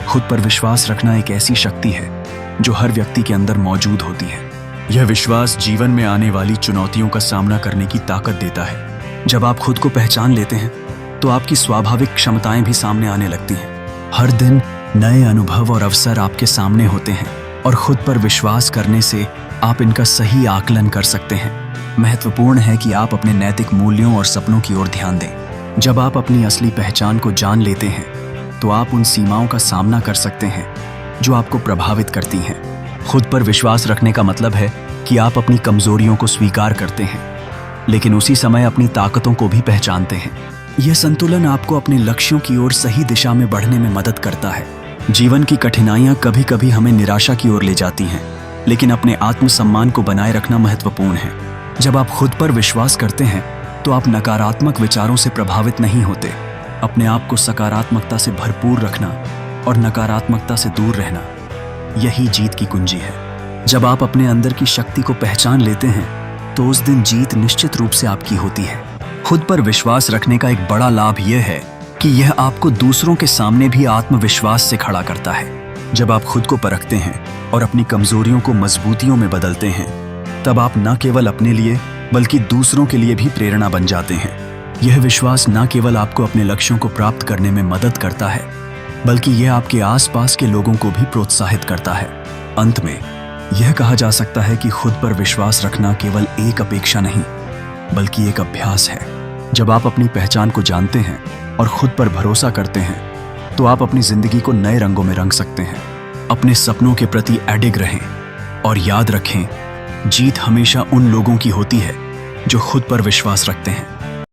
खुद पर विश्वास रखना एक ऐसी शक्ति है जो हर व्यक्ति के अंदर मौजूद होती है। यह विश्वास जीवन में आने वाली चुनौतियों का सामना करने की ताकत देता है। जब आप खुद को पहचान लेते हैं तो आपकी स्वाभाविक क्षमताएं भी सामने आने लगती हैं। हर दिन नए अनुभव और अवसर आपके सामने होते हैं और खुद पर विश्वास करने से आप इनका सही आकलन कर सकते हैं। महत्वपूर्ण है कि आप अपने नैतिक मूल्यों और सपनों की ओर ध्यान दें। जब आप अपनी असली पहचान को जान लेते हैं तो आप उन सीमाओं का सामना कर सकते हैं जो आपको प्रभावित करती हैं। खुद पर विश्वास रखने का मतलब है कि आप अपनी कमजोरियों को स्वीकार करते हैं, लेकिन उसी समय अपनी ताकतों को भी पहचानते हैं। यह संतुलन आपको अपने लक्ष्यों की ओर सही दिशा में बढ़ने में मदद करता है। जीवन की कठिनाइयां कभी कभी हमें निराशा की ओर ले जाती हैं, लेकिन अपने आत्मसम्मान को बनाए रखना महत्वपूर्ण है। जब आप खुद पर विश्वास करते हैं तो आप नकारात्मक विचारों से प्रभावित नहीं होते। अपने आप को सकारात्मकता से भरपूर रखना और नकारात्मकता से दूर रहना, यही जीत की कुंजी है। जब आप अपने अंदर की शक्ति को पहचान लेते हैं तो उस दिन जीत निश्चित रूप से आपकी होती है। खुद पर विश्वास रखने का एक बड़ा लाभ यह है कि यह आपको दूसरों के सामने भी आत्मविश्वास से खड़ा करता है। जब आप खुद को परखते हैं और अपनी कमजोरियों को मजबूतियों में बदलते हैं, तब आप न केवल अपने लिए बल्कि दूसरों के लिए भी प्रेरणा बन जाते हैं। यह विश्वास न केवल आपको अपने लक्ष्यों को प्राप्त करने में मदद करता है, बल्कि यह आपके आसपास के लोगों को भी प्रोत्साहित करता है। अंत में यह कहा जा सकता है कि खुद पर विश्वास रखना केवल एक अपेक्षा नहीं, बल्कि एक अभ्यास है। जब आप अपनी पहचान को जानते हैं और खुद पर भरोसा करते हैं तो आप अपनी जिंदगी को नए रंगों में रंग सकते हैं। अपने सपनों के प्रति अडिग रहें और याद रखें, जीत हमेशा उन लोगों की होती है जो खुद पर विश्वास रखते हैं।